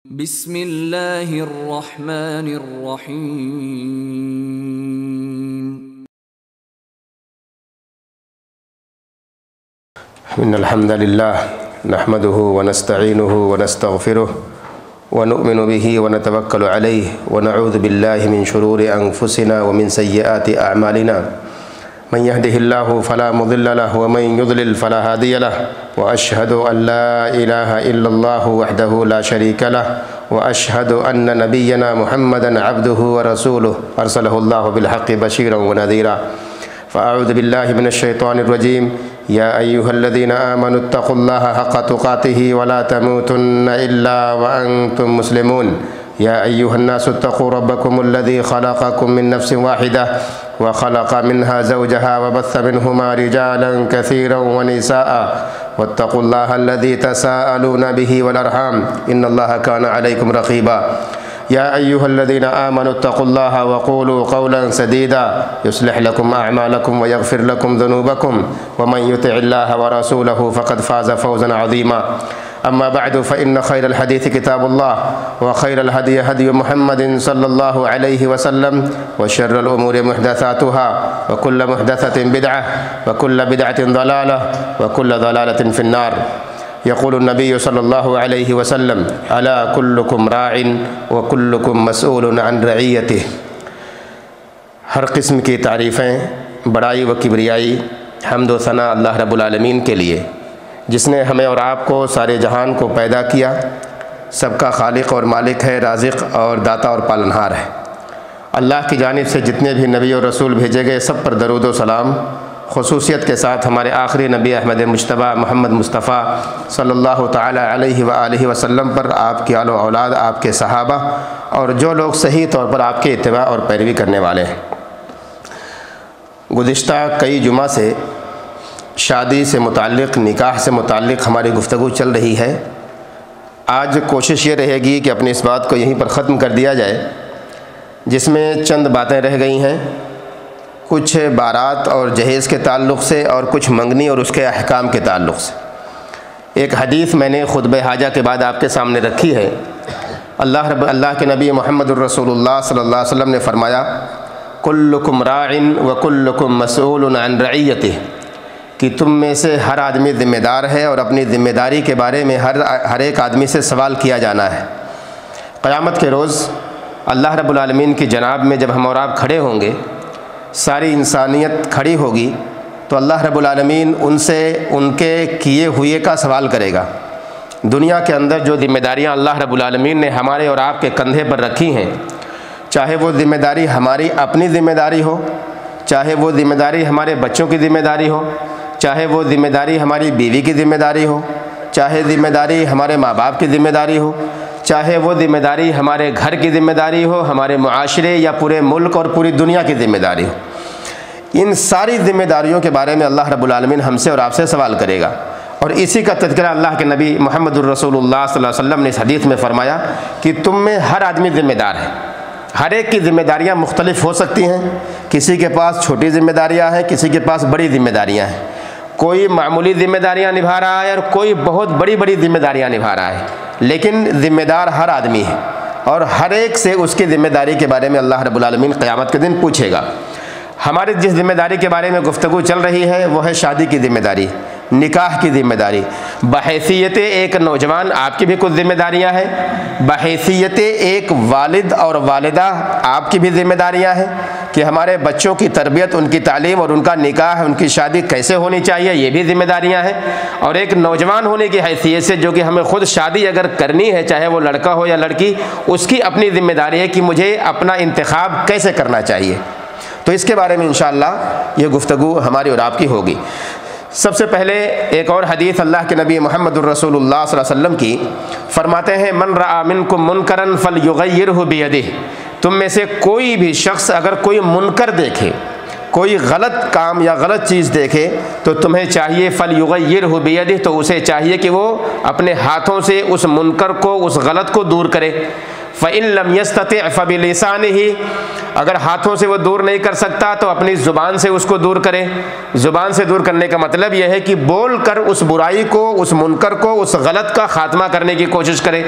बिस्मिल्लाहिर्रहमानिर्रहीम। इन्नल हम्दलिल्लाह नहमदुहु व नस्तईनुहु व नस्तगफिरुहु व नु'मिनु बिही व नतवक्कलु अलैहि व नऊज़ु बिल्लाहि मिन शुरूरि अंफुसिना व मिन सय्यिआति अअमालिना मन यहदिहिल्लाहु फला मुदिल्ल लहु व मन युद्लिल फला हादिय लहु व अशहदु अन ला इलाहा इल्लल्लाहु वहदहु ला शरीका लहु व अशहदु अन्न नबिय्यना मुहम्मदन अब्दुहु व रसूलुहु अरसलहुल्लाहु बिल हक़्क़ि बशीरन व नज़ीरा। फ़अऊज़ु बिल्लाहि मिनश शैतानिर रजीम। या अय्युहल्लज़ीना आमनुत्तक़ुल्लाहा हक़्क़ तुक़ातिही व ला तमूतुन्ना इल्ला व अंतुम मुस्लिमून। या अय्युहन्नासुत्तक़ू रब्बकुमुल्लज़ी ख़लक़कुम मिन नफ़्सिन वाहिदा व ख़लक़ मिन्हा ज़ौजहा व बस्स मिन्हुमा रिजालन कसीरन व निसाअ वत्तक़ुल्लाहल्लज़ी तसाअलूना बिही वल अर्हाम इन्नल्लाहा काना अलैकुम रक़ीबा। या अय्युहल्लज़ीना आमनुत्तक़ुल्लाहा व क़ूलू क़ौलन सदीदा युस्लिह लकुम अअमालकुम व यग़फ़िर लकुम ज़ुनूबकुम व मन युतिइल्लाहा व रसूलहु फ़क़द फ़ाज़ फ़ौज़न अज़ीमा। अम्मा बअदु फ़इन्न ख़ैरल हदीस किताबुल्लाह व ख़ैरल हदी हदी मुहम्मदिन सल्लल्लाहु अलैहि वसल्लम व शर्रल उमूरि मुहदसातुहा व कुल्लु मुहदसतिन बिदअह व कुल्लु बिदअतिन ज़लालह व कुल्लु ज़लालतिन फ़िन्नार। यक़ूलु नबी सल्लल्लाहु अलैहि वसल्लम अला कुल्लुकुम राइन व कुल्लुकुम मसऊलुन अन रइयतिह। हर किस्म की तारीफ़ें, बड़ाई व किबरियाई, हम्द व सना अल्लाह रब्बुल आलमीन के लिए, जिसने हमें और आपको सारे जहान को पैदा किया, सबका खालिक और मालिक है, राज़िक़ और दाता और पालनहार है। अल्लाह की जानिब से जितने भी नबी और रसूल भेजे गए सब पर दरूद व सलाम, ख़ुसूसियत के साथ हमारे आखिरी नबी अहमद मुज्तबा मोहम्मद मुस्तफ़ा सल्लल्लाहु ताला अलैहि व आलिहि वसल्लम पर, आपकी आलो औलाद, आपके सहाबा और जो लोग सही तौर पर आपके इत्तिबा और पैरवी करने वाले हैं। गुज़िश्ता कई जुमा से शादी से मुताल्लिक़, निकाह से मुताल्लिक़ हमारी गुफ्तगू चल रही है। आज कोशिश ये रहेगी कि अपनी इस बात को यहीं पर ख़त्म कर दिया जाए, जिसमें चंद बातें रह गई हैं, कुछ बारात और जहेज़ के ताल्लुक़ से और कुछ मंगनी और उसके अहकाम के ताल्लुक़ से। एक हदीस मैंने खुतबे हाजा के बाद आपके सामने रखी है। अल्लाह के नबी मुहम्मदुर रसूलुल्लाह सल्लल्लाहु अलैहि वसल्लम ने फरमाया, कुल्लुकुम राइन व कुल्लुकुम मसऊलुन अन रइयतिह, कि तुम में से हर आदमी ज़िम्मेदार है और अपनी ज़िम्मेदारी के बारे में हर एक आदमी से सवाल किया जाना है। क़यामत के रोज़ अल्लाह रब्बुल आलमीन की जनाब में जब हम और आप खड़े होंगे, सारी इंसानियत खड़ी होगी, तो अल्लाह रब्बुल आलमीन उनसे उनके किए हुए का सवाल करेगा। दुनिया के अंदर जो ज़िम्मेदारियाँ अल्लाह रब्बुल आलमीन ने हमारे और आपके कंधे पर रखी हैं, चाहे वो ज़िम्मेदारी हमारी अपनी ज़िम्मेदारी हो, चाहे वो ज़िम्मेदारी हमारे बच्चों की ज़िम्मेदारी हो, चाहे वो ज़िम्मेदारी हमारी बीवी की ज़िम्मेदारी हो, चाहे ज़िम्मेदारी हमारे माँ बाप की ज़िम्मेदारी हो, चाहे वो ज़िम्मेदारी हमारे घर की ज़िम्मेदारी हो, हमारे मुआशरे या पूरे मुल्क और पूरी दुनिया की ज़िम्मेदारी हो, इन सारी ज़िम्मेदारियों के बारे में अल्लाह रब्बुल आलमीन हमसे और आपसे सवाल करेगा। और इसी का तज़किरा अल्लाह के नबी मुहम्मदुर रसूलुल्लाह सल्लल्लाहु अलैहि वसल्लम ने इस हदीस में फ़रमाया कि तुम में हर आदमी ज़िम्मेदार है। हर एक की ज़िम्मेदारियाँ मुख्तलिफ़ हो सकती हैं। किसी के पास छोटी ज़िम्मेदारियाँ हैं, किसी के पास बड़ी ज़िम्मेदारियाँ हैं। कोई मामूली ज़िम्मेदारियाँ निभा रहा है और कोई बहुत बड़ी बड़ी ज़िम्मेदारियाँ निभा रहा है, लेकिन ज़िम्मेदार हर आदमी है और हर एक से उसकी ज़िम्मेदारी के बारे में अल्लाह रब्बुल आलमीन क़यामत के दिन पूछेगा। हमारी जिस ज़िम्मेदारी के बारे में गुफ्तगू चल रही है वो है शादी की ज़िम्मेदारी, निकाह की ज़िम्मेदारी। बहैसियत एक नौजवान आपकी भी कुछ ज़िम्मेदारियां हैं, बहैसियत एक वालिद और वालिदा आपकी भी ज़िम्मेदारियां हैं कि हमारे बच्चों की तरबियत, उनकी तालीम और उनका निकाह, उनकी शादी कैसे होनी चाहिए, ये भी ज़िम्मेदारियां हैं। और एक नौजवान होने की हैसियत से, जो कि हमें ख़ुद शादी अगर करनी है, चाहे वो लड़का हो या लड़की, उसकी अपनी ज़िम्मेदारी है कि मुझे अपना इंतखाब कैसे करना चाहिए। तो इसके बारे में इंशाअल्लाह ये गुफ्तगू हमारी और आपकी होगी। सबसे पहले एक और हदीस अल्लाह के नबी मुहम्मदुर रसूलुल्लाह सल्लल्लाहु अलैहि वसल्लम की फरमाते हैं, मन रआ मिनकुम मुनकरन फलयुग़य्यिरहु बियदिह। तुम में से कोई भी शख्स अगर कोई मुनकर देखे, कोई गलत काम या गलत चीज़ देखे, तो तुम्हें चाहिए फलयुग़य्यिरहु बियदिह, तो उसे चाहिए कि वो अपने हाथों से उस मुनकर को, उस गलत को दूर करे। फ़इन लम यस्तति फ़बिलिसानिही, अगर हाथों से वो दूर नहीं कर सकता तो अपनी ज़ुबान से उसको दूर करे। ज़ुबान से दूर करने का मतलब यह है कि बोल कर उस बुराई को, उस मुनकर को, उस गलत का खात्मा करने की कोशिश करे।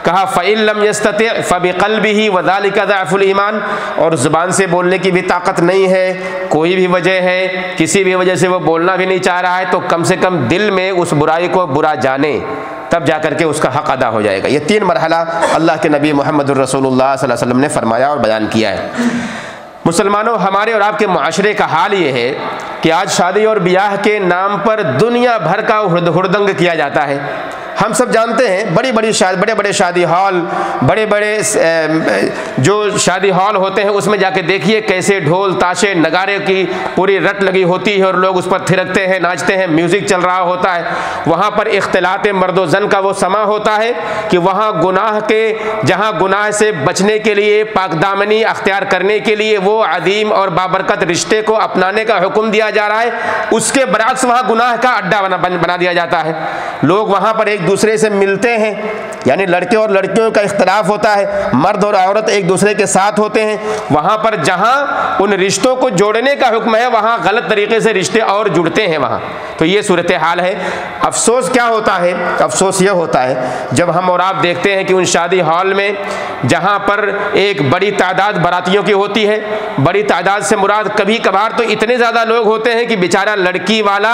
कहा फ़इन लम यस्तति फ़बिक़ल्बिही वज़ालिका ज़अफ़ुल ईमान, और ज़ुबान से बोलने की भी ताकत नहीं है, कोई भी वजह है, किसी भी वजह से वो बोलना भी नहीं चाह रहा है, तो कम से कम दिल में उस बुराई को बुरा जाने, तब जा करके उसका हक़ अदा हो जाएगा। ये 3 मरहला अल्लाह के नबी मुहम्मदुर रसूलुल्लाह सल्लल्लाहु अलैहि वसल्लम ने फरमाया और बयान किया है। मुसलमानों, हमारे और आपके माशरे का हाल ये है कि आज शादी और ब्याह के नाम पर दुनिया भर का हुड़दंग किया जाता है। हम सब जानते हैं बड़े बड़े शादी हॉल, बड़े जो शादी हॉल होते हैं उसमें जाके देखिए कैसे ढोल ताशे नगारे की पूरी रट लगी होती है और लोग उस पर थिरकते हैं, नाचते हैं, म्यूज़िक चल रहा होता है। वहाँ पर इख्तिलात मर्द व ज़न का वो समा होता है कि वहाँ जहाँ गुनाह से बचने के लिए, पाकदामनी अख्तियार करने के लिए वो अदीम और बाबरकत रिश्ते को अपनाने का हुक्म दिया जा रहा है, उसके बरअक्स वहाँ गुनाह का अड्डा बना दिया जाता है। लोग वहाँ पर एक दूसरे से मिलते हैं, यानी लड़के और लड़कियों का इख्तिलाफ होता है, मर्द और औरत एक दूसरे के साथ होते हैं। वहाँ पर जहाँ उन रिश्तों को जोड़ने का हुक्म है वहाँ गलत तरीके से रिश्ते और जुड़ते हैं वहाँ। तो ये सूरत हाल है। अफसोस क्या होता है? अफसोस यह होता है जब हम और आप देखते हैं कि उन शादी हॉल में जहाँ पर एक बड़ी तादाद बारातियों की होती है, बड़ी तादाद से मुराद कभी कभार तो इतने ज़्यादा लोग होते हैं कि बेचारा लड़की वाला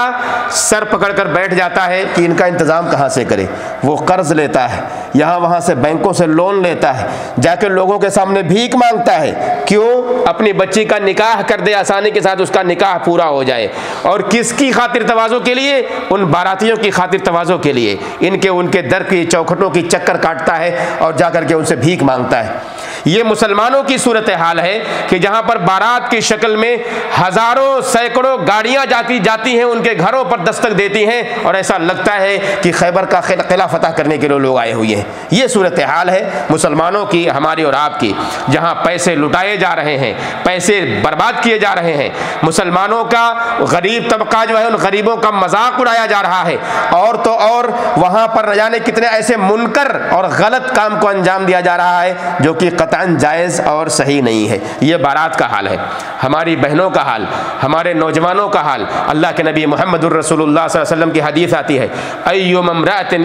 सर पकड़ कर बैठ जाता है कि इनका इंतज़ाम कहाँ से करे। वो कर्ज लेता है, यहाँ वहाँ से बैंकों से लोन लेता है, जाकर लोगों के सामने भीख मांगता है। क्यों? अपनी बच्ची का निकाह कर दे, आसानी के साथ उसका निकाह पूरा हो जाए। और किसकी खातिर तवाज़ो के लिए? उन बारातियों की खातिर तवाज़ो के लिए इनके उनके दर की चौखटों की चक्कर काटता है और जाकर के उनसे भीख मांगता है। ये मुसलमानों की सूरत हाल है कि जहाँ पर बारात की शक्ल में हज़ारों सैकड़ों गाड़ियाँ जाती हैं, उनके घरों पर दस्तक देती हैं और ऐसा लगता है कि खैबर का किला फतह करने के लिए लोग आए हुए हैं। ये सूरत हाल है मुसलमानों की, हमारी और आपकी, जहाँ पैसे लुटाए जा रहे हैं, पैसे बर्बाद किए जा रहे हैं। मुसलमानों का गरीब तबका जो है, उन गरीबों का मजाक उड़ाया जा रहा है। और तो और वहाँ पर न जाने कितने ऐसे मुनकर और गलत काम को अंजाम दिया जा रहा है जो कि कतन जायज़ और सही नहीं है। ये बारात का हाल है, हमारी बहनों का हाल, हमारे नौजवानों का हाल। अल्लाह के नबी मुहम्मदुर रसूलुल्लाह सल्लल्लाहु अलैहि वसल्लम की हदीस आती है, अय्युम इम्राअतिन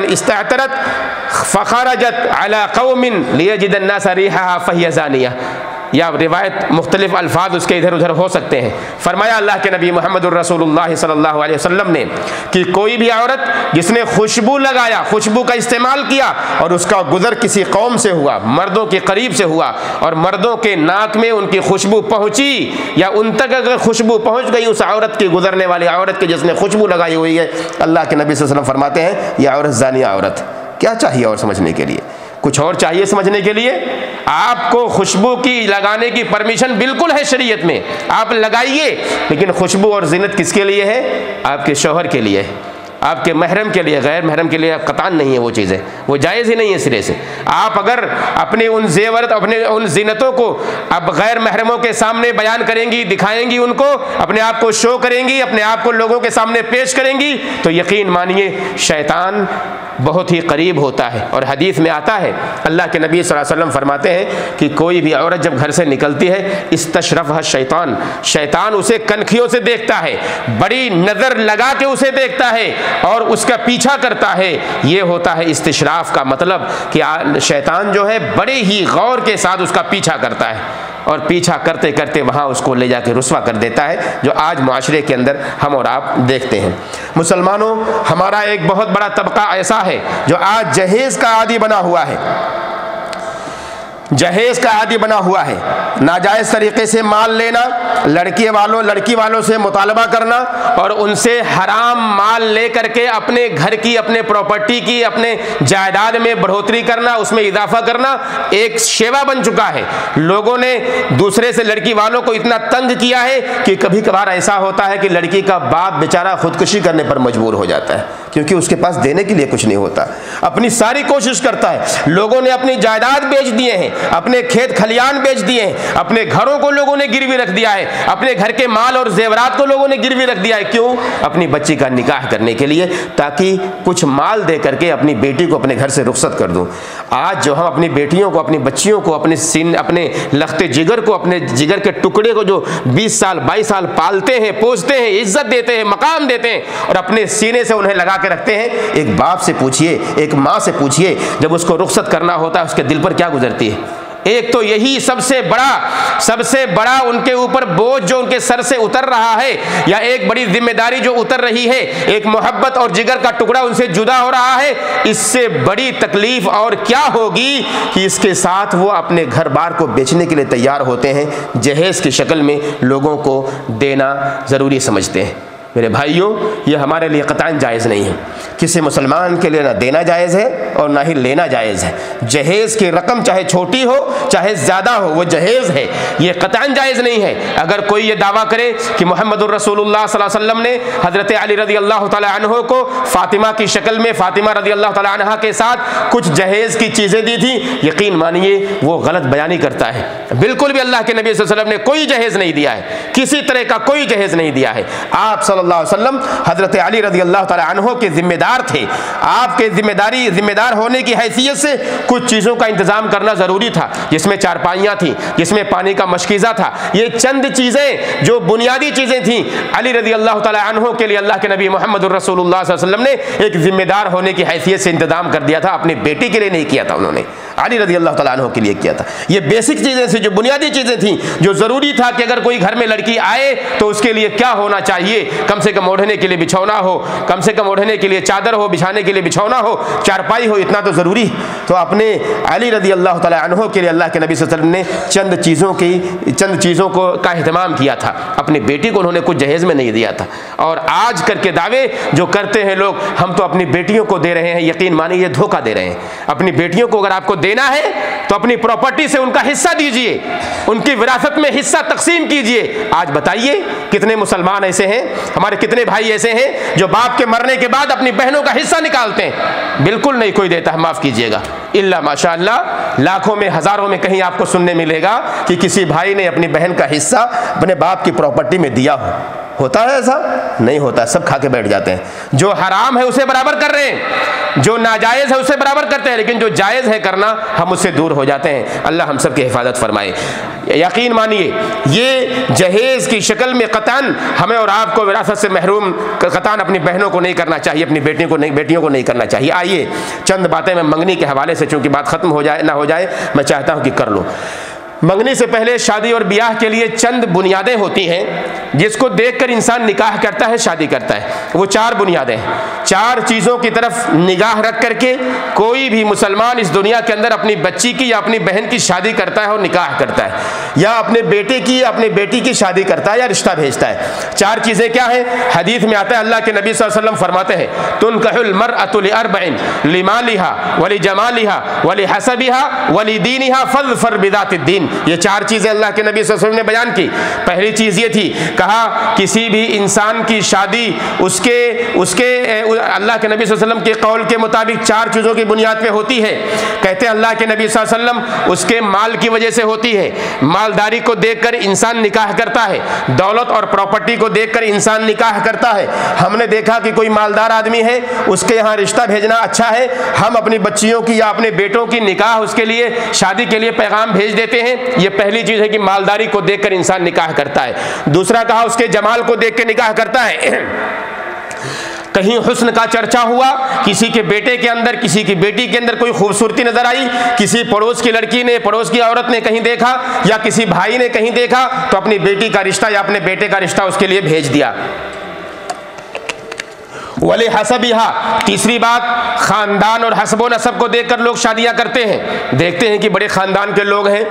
इस्तअतरत फखरजत अला कौमिन लियजिदन नास रिहाहा फहिय ज़ानिया। या रिवायत मुख्तलिफ अल्फाज उसके इधर उधर हो सकते हैं। फरमाया अल्लाह के नबी मुहम्मदुर रसूलुल्लाह सल्लल्लाहु अलैहि वसल्लम ने कि कोई भी औरत जिसने खुशबू लगाया, खुशबू का इस्तेमाल किया और उसका गुज़र किसी कौम से हुआ, मर्दों के करीब से हुआ और मर्दों के नाक में उनकी खुशबू पहुँची या उन तक अगर खुशबू पहुँच गई उस औरत की, गुजरने वाली औरत की जिसने खुशबू लगाई हुई है, अल्लाह के नबी सल्लल्लाहु अलैहि वसल्लम फरमाते हैं यह औरत ज़ानिया औरत। क्या चाहिए और समझने के लिए? कुछ और चाहिए समझने के लिए? आपको खुशबू की लगाने की परमिशन बिल्कुल है शरीयत में, आप लगाइए, लेकिन खुशबू और ज़ीनत किसके लिए है? आपके शौहर के लिए, आपके महरम के लिए। गैर महरम के लिए कतान नहीं है वो चीज़ें, वो जायज़ ही नहीं है सिरे से। आप अगर अपने उन जेवर, अपने उन ज़ीनतों को अब गैर महरमों के सामने बयान करेंगी, दिखाएंगी, उनको अपने आप को शो करेंगी, अपने आप को लोगों के सामने पेश करेंगी, तो यकीन मानिए शैतान बहुत ही करीब होता है। और हदीस में आता है, अल्लाह के नबी सल्लल्लाहु अलैहि वसल्लम फरमाते हैं कि कोई भी औरत जब घर से निकलती है, इस्तशरफ़हा शैतान, शैतान उसे कनखियों से देखता है, बड़ी नज़र लगा के उसे देखता है और उसका पीछा करता है। ये होता है इस्तिशराफ का मतलब कि शैतान जो है बड़े ही गौर के साथ उसका पीछा करता है और पीछा करते करते वहाँ उसको ले जाके रुस्वा कर देता है, जो आज माशरे के अंदर हम और आप देखते हैं। मुसलमानों, हमारा एक बहुत बड़ा तबका ऐसा है जो आज जहेज़ का आदी बना हुआ है, जहेज़ का आदी बना हुआ है। नाजायज़ तरीके से माल लेना, लड़की वालों से मुतालबा करना और उनसे हराम माल ले करके अपने घर की, अपने प्रॉपर्टी की, अपने जायदाद में बढ़ोतरी करना, उसमें इजाफा करना एक शेवा बन चुका है। लोगों ने दूसरे से लड़की वालों को इतना तंग किया है कि कभी कभार ऐसा होता है कि लड़की का बाप बेचारा खुदकुशी करने पर मजबूर हो जाता है। क्योंकि उसके पास देने के लिए कुछ नहीं होता। अपनी सारी कोशिश करता है। लोगों ने अपनी जायदाद बेच दिए हैं, अपने खेत खलियान बेच दिए हैं, अपने घरों को लोगों ने गिरवी रख दिया है, अपने घर के माल और जेवरात को लोगों ने गिरवी रख दिया है। क्यों? अपनी बच्ची का निकाह करने के लिए, ताकि कुछ माल दे करके अपनी बेटी को अपने घर से रुखसत कर दूं। आज जो हम अपनी बेटियों को, अपनी बच्चियों को, अपने लख्ते जिगर को, अपने जिगर के टुकड़े को जो 20 साल 22 साल पालते हैं, पोसते हैं, इज्जत देते हैं, मकाम देते हैं और अपने सीने से उन्हें लगा के रखते हैं, एक बाप से पूछिए, एक माँ से पूछिए, जब उसको रुखसत करना होता है उसके दिल पर क्या गुजरती है। एक तो यही सबसे बड़ा उनके ऊपर बोझ जो उनके सर से उतर रहा है, या एक बड़ी जिम्मेदारी जो उतर रही है, एक मोहब्बत और जिगर का टुकड़ा उनसे जुदा हो रहा है। इससे बड़ी तकलीफ और क्या होगी कि इसके साथ वो अपने घर बार को बेचने के लिए तैयार होते हैं, जहेज की शक्ल में लोगों को देना ज़रूरी समझते हैं। मेरे भाइयों, ये हमारे लिए कतई जायज़ नहीं है। किसी मुसलमान के लिए ना देना जायज़ है और ना ही लेना जायज़ है। जहेज़ की रकम चाहे छोटी हो चाहे ज़्यादा हो, वो जहेज़ है, ये कतई जायज़ नहीं है। अगर कोई ये दावा करे कि मुहम्मदुर रसूलुल्लाह सल्लल्लाहु अलैहि वसल्लम ने हज़रत अली रज़ी अल्लाह तआला अन्हु को फ़ातिमा की शक्ल में, फ़ातिमा रज़ी अल्लाह तआला अन्हा के साथ कुछ जहेज़ की चीज़ें दी थी, यकीन मानिए वो गलत बयानी करता है। बिल्कुल भी अल्लाह के नबी सल्लल्लाहु अलैहि वसल्लम ने कोई जहेज़ नहीं दिया है, किसी तरह का कोई जहेज़ नहीं दिया है। आप सल्लल्लाहु अलैहि वसल्लम हज़रत अली रज़ी अल्लाह तआला अन्हु के जिम्मेदार थे। आपके जिम्मेदार होने की हैसियत से कुछ चीज़ों का इंतज़ाम करना ज़रूरी था, जिसमें चारपाइयाँ थी, जिसमें पानी का मशकीज़ा था। ये चंद चीज़ें जो बुनियादी चीज़ें थीं, अली रज़ी अल्लाह तआला अन्हु के लिए अल्लाह के नबी मुहम्मदुर रसूलुल्लाह सल्लल्लाहु अलैहि वसल्लम ने एक जिम्मेदार होने की हैसियत से इंतज़ाम कर दिया था। अपनी बेटी के लिए नहीं किया था, उन्होंने अली रज़ी अल्लाह तआला अन्हु के लिए किया था। ये बेसिक चीज़ें थी, जो बुनियादी चीज़ें थीं, जो ज़रूरी था कि अगर कोई घर में लड़की आए तो उसके लिए क्या होना चाहिए। कम से कम ओढ़ने के लिए बिछौना हो, कम से कम ओढ़ने के लिए चादर हो, बिछाने के लिए बिछौना हो, चारपाई हो, इतना तो ज़रूरी। तो अपने अली रज़ी अल्लाह तआला अन्हु के लिए अल्लाह के नबी सल्लल्लाहु अलैहि वसल्लम ने चंद चीज़ों का अहतमाम किया था। अपनी बेटी को उन्होंने कुछ जहेज़ में नहीं दिया था। और आज करके दावे जो करते हैं लोग, हम तो अपनी बेटियों को दे रहे हैं, यकीन मानिए ये धोखा दे रहे हैं। अपनी बेटियों को अगर आपको देना है तो अपनी प्रॉपर्टी से उनका हिस्सा दीजिए, उनकी विरासत में हिस्सा तकसीम कीजिए। आज बताइए कितने मुसलमान ऐसे हैं, हमारे कितने भाई ऐसे हैं जो बाप के मरने के बाद अपनी बहनों का हिस्सा निकालते हैं। बिल्कुल नहीं कोई देता है, माफ़ कीजिएगा, इल्ला माशाअल्लाह लाखों में हज़ारों में कहीं आपको सुनने मिलेगा कि किसी भाई ने अपनी बहन का हिस्सा अपने बाप की प्रॉपर्टी में दिया हो। होता है ऐसा? नहीं होता, सब खा के बैठ जाते हैं। जो हराम है उसे बराबर कर रहे हैं, जो नाजायज़ है उसे बराबर करते हैं, लेकिन जो जायज़ है करना हम उससे दूर हो जाते हैं। अल्लाह हम सब की हिफाजत फरमाए। यकीन मानिए ये जहेज़ की शक्ल में कतन हमें और आपको विरासत से महरूम कतन अपनी बहनों को नहीं करना चाहिए, अपनी बेटियों को नहीं करना चाहिए। आइए चंद बातें मैं मंगनी के हवाले से, चूँकि बात ख़त्म हो जाए ना हो जाए, मैं चाहता हूँ कि कर लूँ। मंगनी से पहले शादी और ब्याह के लिए चंद बुनियादें होती हैं जिसको देखकर इंसान निकाह करता है, शादी करता है। वो 4 बुनियादें हैं। 4 चीज़ों की तरफ निगाह रख करके कोई भी मुसलमान इस दुनिया के अंदर अपनी बच्ची की या अपनी बहन की शादी करता है और निकाह करता है, या अपने बेटे की या अपनी बेटी की शादी करता है या रिश्ता भेजता है। 4 चीज़ें क्या हैं? हदीस में आता है, अल्लाह के नबी सल्लल्लाहु अलैहि वसल्लम फरमाते हैं, तुनकहुल मरअतु लिअरबइन लिमालिहा वलिजमालिहा वलिहसबिहा वलिदीनिहा फज़फर बिज़ातिद्दीन। ये 4 चीज़ें अल्लाह के नबी सल्लल्लाहु अलैहि वसल्लम ने बयान की। पहली चीज़ ये थी, कहा किसी भी इंसान की शादी उसके अल्लाह के नबी सल्लल्लाहु अलैहि वसल्लम के कौल के मुताबिक 4 चीज़ों की बुनियाद पे होती है। कहते हैं अल्लाह के नबी सल्लल्लाहु अलैहि वसल्लम उसके माल की वजह से होती है। मालदारी को देखकर इंसान निकाह करता है, दौलत और प्रॉपर्टी को देखकर इंसान निकाह करता है। हमने देखा कि कोई मालदार आदमी है, उसके यहाँ रिश्ता भेजना अच्छा है, हम अपनी बच्चियों की या अपने बेटों की निकाह उसके लिए शादी के लिए पैगाम भेज देते हैं। ये पहली चीज़ है कि मालदारी को देखकर इंसान निकाह करता है। दूसरा कहा उसके जमाल को देख के निकाह करता है। कहीं हुस्न का चर्चा हुआ, किसी के बेटे के अंदर, किसी की बेटी के अंदर कोई खूबसूरती नजर आई, किसी पड़ोस की लड़की ने, पड़ोस की औरत ने कहीं देखा या किसी भाई ने कहीं देखा, तो अपनी बेटी का रिश्ता या अपने बेटे का रिश्ता उसके लिए भेज दिया। वली हसबिहा, तीसरी बात, खानदान और हसबो नसब को देखकर लोग शादियां करते हैं। देखते हैं कि बड़े खानदान के लोग हैं,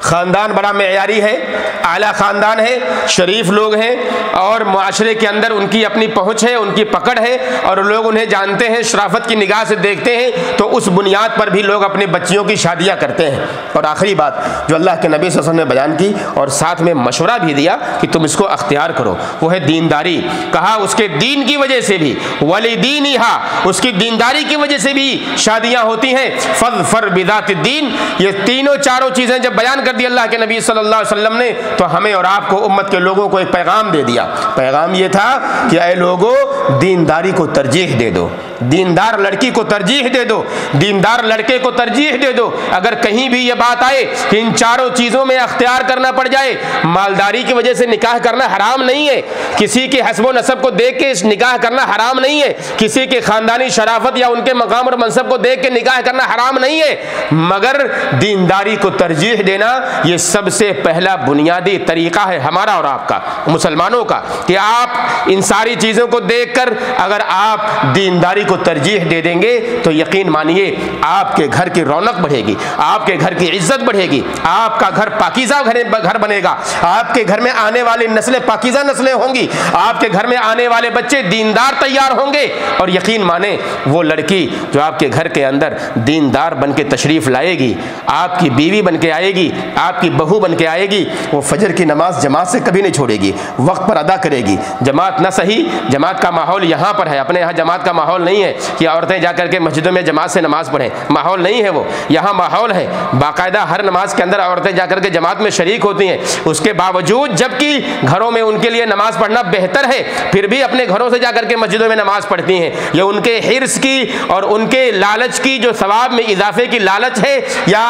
ख़ानदान बड़ा मेयारी है, आला ख़ानदान है, शरीफ लोग हैं और माशरे के अंदर उनकी अपनी पहुँच है, उनकी पकड़ है और लोग उन्हें जानते हैं, शराफत की निगाह से देखते हैं, तो उस बुनियाद पर भी लोग अपने बच्चियों की शादियाँ करते हैं। और आखिरी बात जो अल्लाह के नबी सल्लल्लाहु अलैहि वसल्लम ने बयान की और साथ में मशवरा भी दिया कि तुम इसको अख्तियार करो, वो है दीनदारी। कहा उसके दीन की वजह से भी, वली दीनिहा, उसकी दीनदारी की वजह से भी शादियाँ होती हैं। फज़फर बिज़ाति दीन, ये तीनों चारों चीज़ें जब बयान कर दी अल्लाह के नबी सल्लल्लाहु अलैहि वसल्लम ने, तो हमें और आपको उम्मत के लोगों को एक पैगाम दे दिया। पैगाम ये था कि ऐ लोगों, दीनदारी को तरजीह दे दो, दीनदार लड़की को तरजीह दे दो, दीनदार लड़के को तरजीह दे दो। अगर कहीं भी ये बात आए कि इन चारों चीज़ों में अख्तियार करना पड़ जाए, मालदारी की वजह से निकाह करना हराम नहीं है, किसी के हस्ब नसब को देख के निकाह करना हराम नहीं है, किसी के ख़ानदानी शराफत या उनके मकाम और मनसब को देख के निकाह करना हराम नहीं है, मगर दीनदारी को तरजीह देना ये सबसे पहला बुनियादी तरीक़ा है हमारा और आपका, मुसलमानों का, कि आप इन सारी चीज़ों को देख कर अगर आप दीनदारी को तरजीह दे देंगे तो यकीन मानिए आपके घर की रौनक बढ़ेगी, आपके घर की इज्जत बढ़ेगी, आपका घर पाकीज़ा घर बनेगा, आपके घर में आने वाली नस्लें पाकीज़ा नस्लें होंगी, आपके घर में आने वाले बच्चे दीनदार तैयार होंगे। और यकीन माने वो लड़की जो आपके घर के अंदर दीनदार बन के तशरीफ़ लाएगी, आपकी बीवी बन के आएगी, आपकी बहू बन के आएगी, वो फजर की नमाज जमात से कभी नहीं छोड़ेगी, वक्त पर अदा करेगी। जमात न सही, जमात का माहौल यहाँ पर है, अपने यहाँ जमात का माहौल नहीं है कि औरतें जाकर के मस्जिदों में जमात से नमाज पढ़ें, माहौल नहीं है वो। यहाँ माहौल है बाकायदा, हर नमाज के अंदर औरतें जाकर के जमात में शरीक होती हैं। उसके बावजूद जबकि घरों में उनके लिए नमाज पढ़ना बेहतर है, फिर भी अपने घरों से जाकर के मस्जिदों में नमाज पढ़ती हैं। ये उनके हिर्स की और उनके लालच की, जो सवाब में इजाफे की लालच है या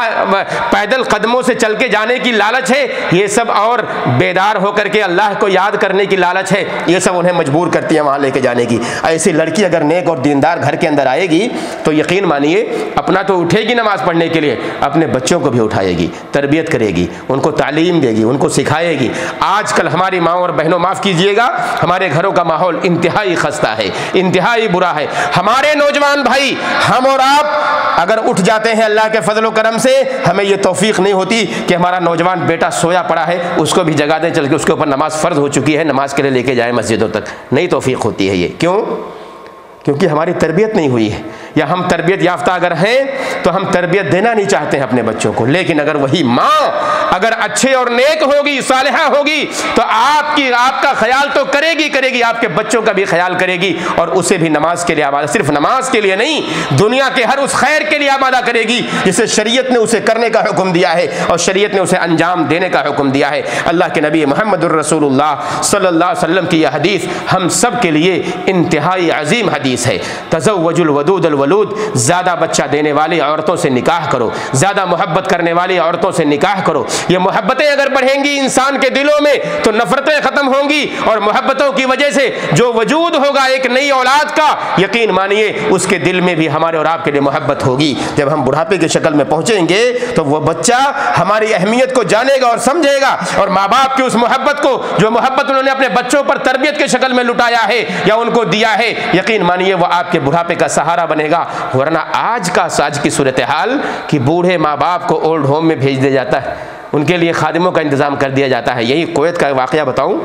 पैदल कदमों से चल के जाने की लालच है, ये सब, और बेदार होकर के अल्लाह को याद करने की लालच है, ये सब उन्हें मजबूर करती है वहाँ लेके जाने की। ऐसी लड़की अगर नेक और दीनदार घर के अंदर आएगी तो यकीन मानिए अपना तो उठेगी नमाज पढ़ने के लिए, अपने बच्चों को भी उठाएगी, तरबियत करेगी, उनको तालीम देगी, उनको सिखाएगी। आजकल हमारी माँ और बहनों, माफ़ कीजिएगा, हमारे घरों का माहौल इंतहाई खस्ता है, इंतहाई बुरा है। हमारे नौजवान भाई, हम और आप अगर उठ जाते हैं अल्लाह के फजल व करम से, हमें ये तौफीक नहीं होती कि हमारा नौजवान बेटा सोया पड़ा है, उसको भी जगा दें, चल के उसके ऊपर नमाज फ़र्ज हो चुकी है, नमाज के लिए लेके जाए मस्जिदों तक, नहीं तौफीक होती है ये। क्यों? क्योंकि हमारी तरबियत नहीं हुई है, या हम तरबियत याफ्ता अगर हैं तो हम तरबियत देना नहीं चाहते हैं अपने बच्चों को। लेकिन अगर वही माँ अगर अच्छे और नेक होगी, सालिहा होगी, तो आपका ख्याल तो करेगी, आपके बच्चों का भी ख्याल करेगी और उसे भी नमाज के लिए आबादा, सिर्फ नमाज के लिए नहीं, दुनिया के हर उस खैर के लिए आबादा करेगी जिसे शरीयत ने उसे करने का हुक्म दिया है और शरीयत ने उसे अंजाम देने का हुक्म दिया है। अल्लाह के नबी मुहम्मदुर रसूलुल्लाह सल्लल्लाहु अलैहि वसल्लम की यह हदीस हम सब के लिए इंतहाई अजीम हदीस है। तज़व्वजुल वदूदल वलूद, ज़्यादा बच्चा देने वाली औरतों से निकाह करो, ज़्यादा मोहब्बत करने वाली औरतों से निकाह करो। ये मोहब्बतें अगर बढ़ेंगी इंसान के दिलों में तो नफरतें ख़त्म होंगी, और मोहब्बतों की वजह से जो वजूद होगा एक नई औलाद का, यकीन मानिए उसके दिल में भी हमारे और आपके लिए मोहब्बत होगी। जब हम बुढ़ापे की शक्ल में पहुँचेंगे तो वह बच्चा हमारी अहमियत को जानेगा और समझेगा, और माँ बाप की उस मोहब्बत को, जो मोहब्बत उन्होंने अपने बच्चों पर तरबियत की शक्ल में लुटाया है या उनको दिया है, यकीन मानिए वो आपके बुढ़ापे का सहारा बनेगा। वरना आज की सूरत हाल कि बूढ़े माँ बाप को ओल्ड होम में भेज दिया जाता है, उनके लिए खादिमों का इंतज़ाम कर दिया जाता है। यही कुवैत का वाक़या बताऊं,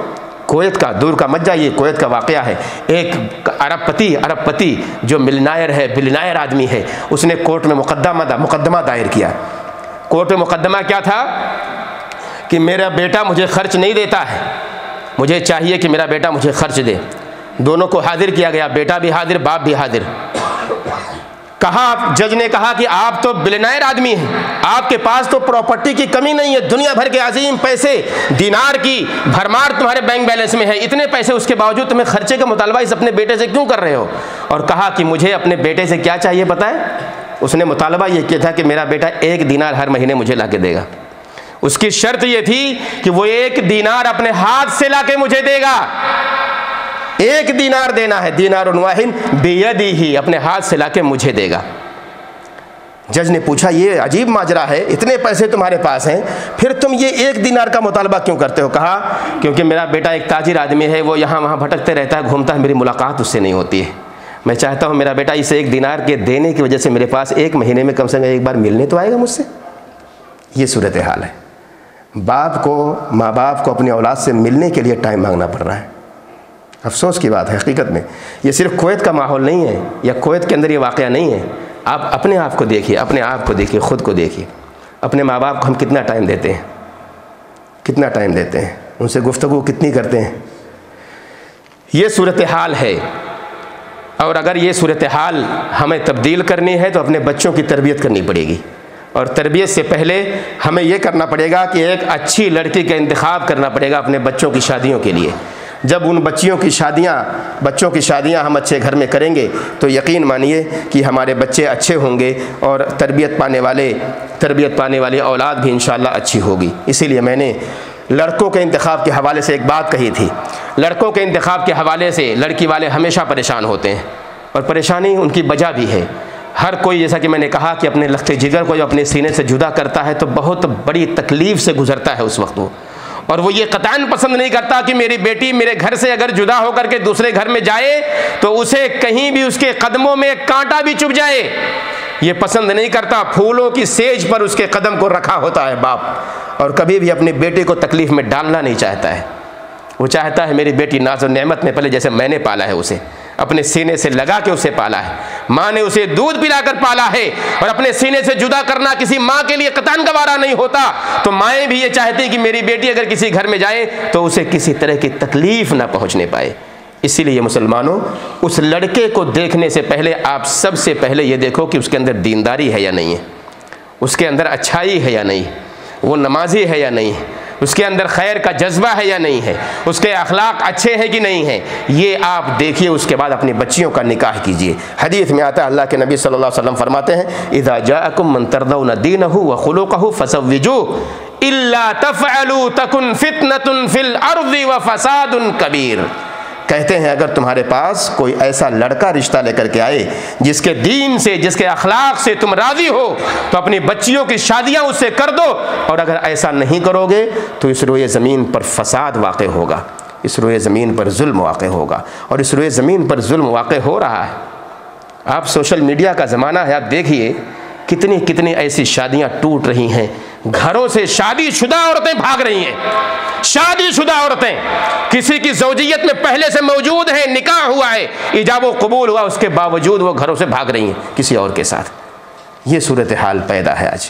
कुवैत का, दूर का मत जाइए, कुवैत का वाक़या है। एक अरबपति जो मिलनायर है, बिलनायर आदमी है, उसने कोर्ट में मुकदमा दायर किया। कोर्ट में मुकदमा क्या था कि मेरा बेटा मुझे खर्च नहीं देता है, मुझे चाहिए कि मेरा बेटा मुझे खर्च दे। दोनों को हाजिर किया गया, बेटा भी हाजिर, बाप भी हाजिर। जज ने कहा कि आप तो बिलियनेयर आदमी हैं, आपके पास तो प्रॉपर्टी की कमी नहीं है, दुनिया भर के अजीम पैसे, दिनार की भरमार तुम्हारे बैंक बैलेंस में है, इतने पैसे, उसके बावजूद तुम्हें खर्चे का मुतालबा इस अपने बेटे से क्यों कर रहे हो? और कहा कि मुझे अपने बेटे से क्या चाहिए पता है? उसने मुतालबा ये किया था कि मेरा बेटा 1 दीनार हर महीने मुझे ला के देगा। उसकी शर्त ये थी कि वो 1 दीनार अपने हाथ से ला के मुझे देगा। 1 दीनार देना है, दीनारुन वाहिद बियदिही, अपने हाथ से लाके मुझे देगा। जज ने पूछा ये अजीब माजरा है, इतने पैसे तुम्हारे पास हैं, फिर तुम ये 1 दीनार का मुतालबा क्यों करते हो? कहा क्योंकि मेरा बेटा एक ताजिर आदमी है, वो यहाँ वहाँ भटकते रहता है, घूमता है, मेरी मुलाकात उससे नहीं होती है। मैं चाहता हूँ मेरा बेटा इस 1 दीनार के देने की वजह से मेरे पास 1 महीने में कम से कम एक बार मिलने तो आएगा मुझसे। ये सूरत हाल है। बाप को, माँ बाप को अपनी औलाद से मिलने के लिए टाइम मांगना पड़ रहा है। अफसोस की बात है। हकीकत में ये सिर्फ कुवैत का माहौल नहीं है या कुवैत के अंदर ये वाक़या नहीं है। आप अपने आप को देखिए, अपने आप को देखिए, ख़ुद को देखिए। अपने माँ बाप को हम कितना टाइम देते हैं, कितना टाइम देते हैं, उनसे गुफ्तगू कितनी करते हैं। ये सूरत हाल है। और अगर ये सूरत हाल हमें तब्दील करनी है तो अपने बच्चों की तरबियत करनी पड़ेगी। और तरबियत से पहले हमें ये करना पड़ेगा कि एक अच्छी लड़की का इंतखाब करना पड़ेगा अपने बच्चों की शादियों के लिए। जब उन बच्चों की शादियाँ हम अच्छे घर में करेंगे तो यकीन मानिए कि हमारे बच्चे अच्छे होंगे और तरबियत पाने वाली औलाद भी इंशाअल्लाह अच्छी होगी। इसीलिए मैंने लड़कों के इंतखाब के हवाले से एक बात कही थी। लड़कों के इंतखाब के हवाले से लड़की वाले हमेशा परेशान होते हैं और परेशानी उनकी वजह भी है। हर कोई, जैसा कि मैंने कहा, कि अपने लख्ते जिगर को जो अपने सीने से जुदा करता है तो बहुत बड़ी तकलीफ़ से गुजरता है उस वक्त वो। और वो ये कतई पसंद नहीं करता कि मेरी बेटी मेरे घर से अगर जुदा होकर के दूसरे घर में जाए तो उसे कहीं भी उसके कदमों में कांटा भी चुभ जाए, ये पसंद नहीं करता। फूलों की सेज पर उसके कदम को रखा होता है बाप, और कभी भी अपने बेटे को तकलीफ़ में डालना नहीं चाहता है। वो चाहता है मेरी बेटी नाज़ और नेमत में पले जैसे मैंने पाला है, उसे अपने सीने से लगा के उसे पाला है। माँ ने उसे दूध पिलाकर पाला है और अपने सीने से जुदा करना किसी माँ के लिए कतई गवारा नहीं होता। तो माएँ भी ये चाहती हैं कि मेरी बेटी अगर किसी घर में जाए तो उसे किसी तरह की तकलीफ़ ना पहुँचने पाए। इसीलिए मुसलमानों, उस लड़के को देखने से पहले आप सबसे पहले ये देखो कि उसके अंदर दीनदारी है या नहीं है, उसके अंदर अच्छाई है या नहीं, वो नमाजी है या नहीं, उसके अंदर खैर का जज्बा है या नहीं है, उसके अखलाक अच्छे हैं कि नहीं है, ये आप देखिए। उसके बाद अपनी बच्चियों का निकाह कीजिए। हदीस में आता है, अल्लाह के नबी सल्लल्लाहु अलैहि वसल्लम फरमाते हैं, इज़ा जाअकुम मन तर्दौना दीनहु व खुलुकहु फज़व्विजूहु इल्ला तफ़अलू तकुन फितनतुन फिल अर्ज़ि व फ़सादुन कबीर। कहते हैं अगर तुम्हारे पास कोई ऐसा लड़का रिश्ता लेकर के आए जिसके दीन से, जिसके अखलाक से तुम राज़ी हो, तो अपनी बच्चियों की शादियां उससे कर दो। और अगर ऐसा नहीं करोगे तो इस रोए ज़मीन पर फसाद वाक़े होगा, इस रोए ज़मीन पर जुल्म वाक़े होगा। और इस रोए ज़मीन पर जुल्म वाक़े हो रहा है। आप सोशल मीडिया का ज़माना है, आप देखिए कितनी कितनी ऐसी शादियां टूट रही हैं। घरों से शादीशुदा औरतें भाग रही हैं। शादीशुदा औरतें किसी की ज़ौजियत में पहले से मौजूद हैं, निकाह हुआ है, इजाब व कबूल हुआ, उसके बावजूद वो घरों से भाग रही हैं किसी और के साथ। ये सूरत हाल पैदा है आज।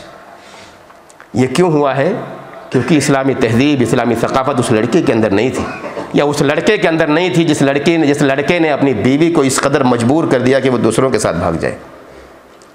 ये क्यों हुआ है? क्योंकि इस्लामी तहज़ीब, इस्लामी सकाफ़त उस लड़के के अंदर नहीं थी, या उस लड़के के अंदर नहीं थी जिस लड़के ने अपनी बीवी को इस कदर मजबूर कर दिया कि वो दूसरों के साथ भाग जाए।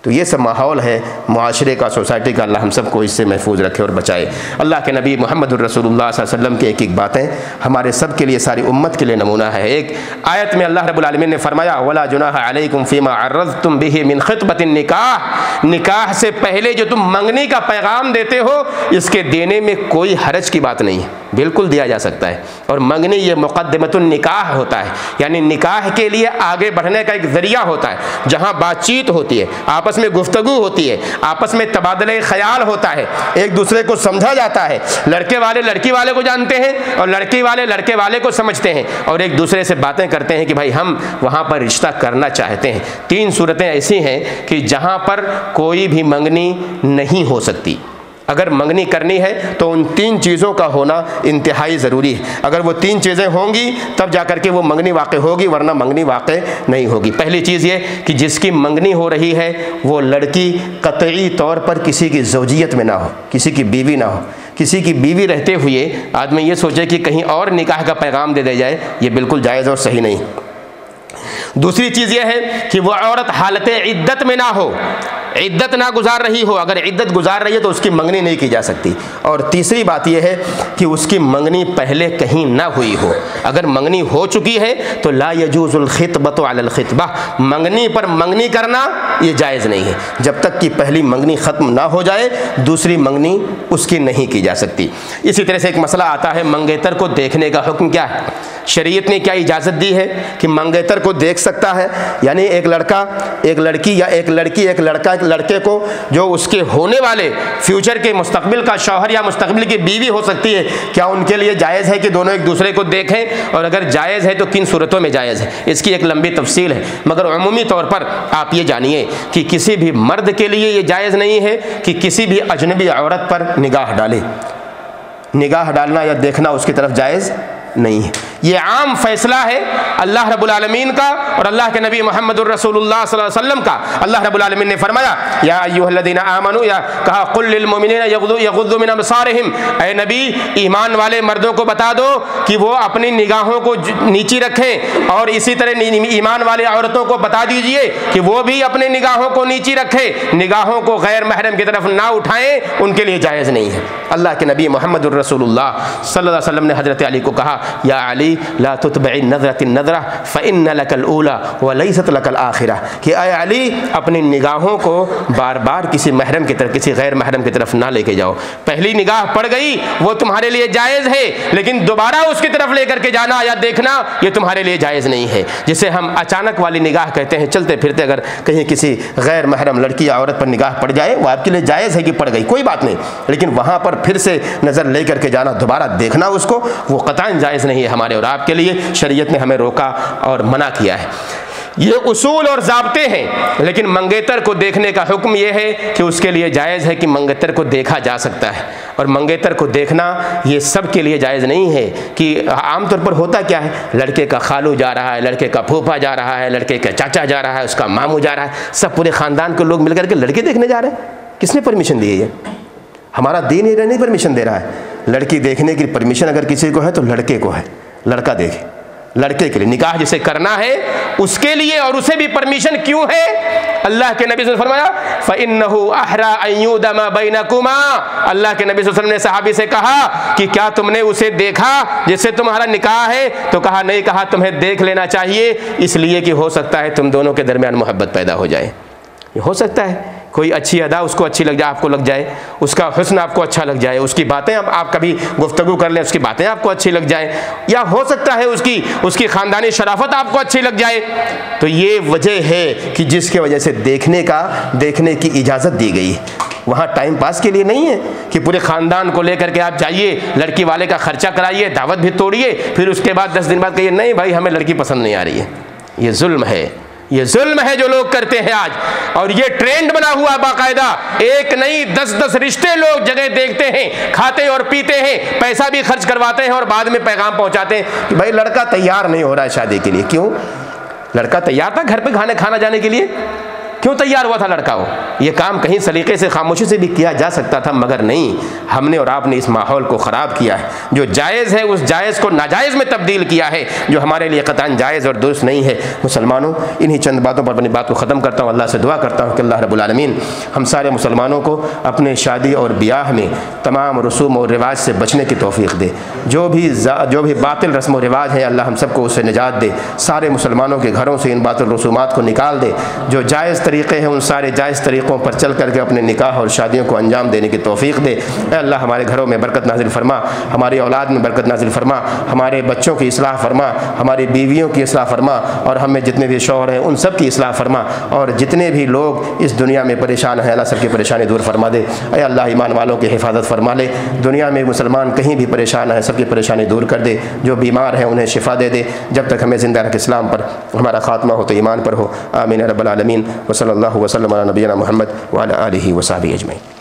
तो ये सब माहौल है मुआशरे का, सोसाइटी का। अल्लाह हम सब को इससे महफूज रखे और बचाए। अल्लाह के नबी मुहम्मदुर रसूलुल्लाह सल्लल्लाहु अलैहि वसल्लम की एक एक बातें हमारे सब के लिए, सारी उम्मत के लिए नमूना है। एक आयत में अल्लाह रब्बुल आलमीन ने फरमाया, वला जुनाह अलैकुम फीमा अर्रज़्तुम बिही मिन खितबतिन निकाह। निकाह से पहले जो तुम मंगनी का पैगाम देते हो, इसके देने में कोई हरज की बात नहीं है, बिल्कुल दिया जा सकता है। और मंगनी ये मुक़द्दिमतुन निकाह होता है, यानी निकाह के लिए आगे बढ़ने का एक ज़रिया होता है, जहाँ बातचीत होती है, आपस में गुफ्तगू होती है, आपस में तबादले ख्याल होता है, एक दूसरे को समझा जाता है। लड़के वाले लड़की वाले को जानते हैं और लड़की वाले लड़के वाले को समझते हैं और एक दूसरे से बातें करते हैं कि भाई हम वहाँ पर रिश्ता करना चाहते हैं। 3 सूरतें ऐसी हैं कि जहाँ पर कोई भी मंगनी नहीं हो सकती। अगर मंगनी करनी है तो उन 3 चीज़ों का होना इंतहाई ज़रूरी है। अगर वो 3 चीज़ें होंगी तब जा कर के वो मंगनी वाक़ होगी, वरना मंगनी वाक़ नहीं होगी। पहली चीज़ ये कि जिसकी मंगनी हो रही है वो लड़की कतई तौर पर किसी की ज़ौजियत में ना हो, किसी की बीवी ना हो। किसी की बीवी रहते हुए आदमी ये सोचे कि कहीं और निकाह का पैगाम दे दिया जाए, ये बिल्कुल जायज़ और सही नहीं। दूसरी चीज़ यह है कि वह औरत हालत इद्दत में ना हो, इद्दत ना गुजार रही हो। अगर इद्दत गुजार रही है तो उसकी मंगनी नहीं की जा सकती। और तीसरी बात यह है कि उसकी मंगनी पहले कहीं ना हुई हो। अगर मंगनी हो चुकी है तो ला यजूज़ुल खितबतु अलल खितबा, मंगनी पर मंगनी करना ये जायज़ नहीं है। जब तक कि पहली मंगनी ख़त्म ना हो जाए दूसरी मंगनी उसकी नहीं की जा सकती। इसी तरह से एक मसला आता है, मंगेतर को देखने का हुक्म क्या है? शरीयत ने क्या इजाज़त दी है कि मंगेतर को देख सकता है? यानी एक लड़का एक लड़की, या एक लड़की एक लड़का एक लड़के को, जो उसके होने वाले फ्यूचर के मुस्तकबिल का शौहर या मुस्तकबिल की बीवी हो सकती है, क्या उनके लिए जायज़ है कि दोनों एक दूसरे को देखें? और अगर जायज़ है तो किन सूरतों में जायज़ है? इसकी एक लंबी तफसील है, मगर अमूमी तौर पर आप ये जानिए कि किसी भी मर्द के लिए ये जायज़ नहीं है कि किसी भी अजनबी औरत पर निगाह डाले। निगाह डालना या देखना उसकी तरफ जायज़ नहीं है। ये आम फैसला है अल्लाह रब्बुल आलमीन का और अल्लाह के नबी मुहम्मदुर रसूलुल्लाह सल्लल्लाहु अलैहि वसल्लम का। अल्लाह रब्बुल आलमीन ने फरमाया या अय्युहल्लज़ीना आमनू, या कहा कुल लिल मुमिनीना यग़ुद्दू मिन अबसारिहिम, ऐ नबी ईमान वाले मर्दों को बता दो कि वो अपनी निगाहों को नीची रखें, और इसी तरह ईमान वाले औरतों को बता दीजिए कि वो भी अपने निगाहों को नीची रखें, निगाहों को गैर महरम की तरफ ना उठाएं, उनके लिए जायज़ नहीं है। अल्लाह के नबी मुहम्मदुर रसूलुल्लाह सल्लल्लाहु अलैहि वसल्लम ने हज़रत अली को कहा या अली ला तुतबई नज़रतिन नज़रा फ़इन्न लकल ऊला व लैसत लकल आखिरा, कि ऐ अली अपनी निगाहों को बार बार किसी महरम की तरफ, किसी गैर महरम की तरफ ना लेके जाओ। पहली निगाह पड़ गई वो तुम्हारे लिए जायज़ है, लेकिन दोबारा उसकी तरफ लेकर के जाना या देखना ये तुम्हारे लिए जायज़ नहीं है। जिसे हम अचानक वाली निगाह कहते हैं, चलते फिरते अगर कहीं किसी गैर महरम लड़की या औरत पर निगाह पड़ जाए वो आपके लिए जायज़ है कि पड़ गई, कोई बात नहीं, लेकिन वहाँ पर फिर से नज़र ले करके जाना, दोबारा देखना उसको, वो क़तअन जायज़ नहीं है हमारे और आपके लिए। शरीयत ने हमें रोका और मना किया है। ये उसूल और ज़ाब्ते हैं, लेकिन मंगेतर को देखने का हुक्म यह है कि उसके लिए जायज़ है कि मंगेतर को देखा जा सकता है, और मंगेतर को देखना ये सब के लिए जायज़ नहीं है। कि आमतौर पर होता क्या है, लड़के का खालू जा रहा है, लड़के का फूफा जा रहा है, लड़के का चाचा जा रहा है, उसका मामू जा रहा है, सब पूरे ख़ानदान के लोग मिलकर के लड़के देखने जा रहे हैं। किसने परमिशन दी है? ये हमारा दीन ये नहीं परमिशन दे रहा है। लड़की देखने की परमिशन अगर किसी को है तो लड़के को है, लड़का देखे, लड़के के लिए निकाह जिसे करना है उसके लिए, और उसे भी परमिशन क्यों है? अल्लाह के नबी सल्लल्लाहु अलैहि वसल्लम ने फरमाया फ़इन्नहु अहरा अन युदमा बैनकुमा, अल्लाह के नबी सल्लल्लाहु अलैहि वसल्लम ने सहाबी से कहा कि क्या तुमने उसे देखा जिससे तुम्हारा निकाह है? तो कहा नहीं। कहा तुम्हें देख लेना चाहिए, इसलिए कि हो सकता है तुम दोनों के दरमियान मोहब्बत पैदा हो जाए। ये हो सकता है कोई अच्छी अदा उसको अच्छी लग जाए, आपको लग जाए, उसका हुस्न आपको अच्छा लग जाए, उसकी बातें आप कभी गुफ्तगू कर लें, उसकी बातें आपको अच्छी लग जाए, या हो सकता है उसकी ख़ानदानी शराफत आपको अच्छी लग जाए। तो ये वजह है कि जिसके वजह से देखने की इजाज़त दी गई। वहाँ टाइम पास के लिए नहीं है कि पूरे ख़ानदान को लेकर के आप जाइए, लड़की वाले का खर्चा कराइए, दावत भी तोड़िए, फिर उसके बाद 10 दिन बाद कहिए नहीं भाई हमें लड़की पसंद नहीं आ रही है। ये जुल्म है, ये जुल्म है जो लोग करते हैं आज, और ये ट्रेंड बना हुआ बाकायदा। एक नहीं 10-10 रिश्ते लोग जगह देखते हैं, खाते और पीते हैं, पैसा भी खर्च करवाते हैं और बाद में पैगाम पहुंचाते हैं कि भाई लड़का तैयार नहीं हो रहा है शादी के लिए। क्यों? लड़का तैयार था घर पे खाना जाने के लिए? क्यों तैयार हुआ था लड़का? हो ये काम कहीं सलीके से खामोशी से भी किया जा सकता था, मगर नहीं, हमने और आपने इस माहौल को ख़राब किया है। जो जायज़ है उस जायज़ को नाजायज़ में तब्दील किया है, जो हमारे लिए क़तअन जायज़ और दुरुस्त नहीं है। मुसलमानों, इन्हीं चंद बातों पर अपनी बात को ख़त्म करता हूँ। अल्लाह से दुआ करता हूँ कि अल्लाह रब्बुल आलमीन हम सारे मुसलमानों को अपने शादी और ब्याह में तमाम रसूम और रिवाज से बचने की तौफ़ीक़ दे। जो भी बातिल रस्म व रिवाज हैं अल्लाह हम सबको उससे निजात दे। सारे मुसलमानों के घरों से इन बातिल रसूमात को निकाल दे। जो जायज़ तरीक़े हैं उन सारे जायज़ तरीक़ों पर चल करके अपने निकाह और शादियों को अंजाम देने की तौफ़ीक़ दे। अल्लाह हमारे घरों में बरकत नाज़िल फरमा, हमारी औलाद में बरकत नाज़िल फरमा, हमारे बच्चों की इस्लाह फरमा, हमारी बीवियों की इस्लाह फरमा, और हमें जितने भी शौहर हैं उन सब की इस्लाह फरमा, और जितने भी लोग इस दुनिया में परेशान हैं अल्लाह सबकी परेशानी दूर फरमा दे। ऐ अल्लाह ईमान वालों की हिफाजत फरमा ले। दुनिया में मुसलमान कहीं भी परेशान है सबकी परेशानी दूर कर दे। जो बीमार हैं उन्हें शिफा दे दे। जब तक हमें ज़िंदा रख इस्लाम पर हमारा ख़ात्मा हो तो ईमान पर हो। आमीन या रब्बल आलमीन। व सल्लल्लाहु वसल्लम अला नबीना मुहम्मद व अला आलिहि व सहबिहि अजमईन।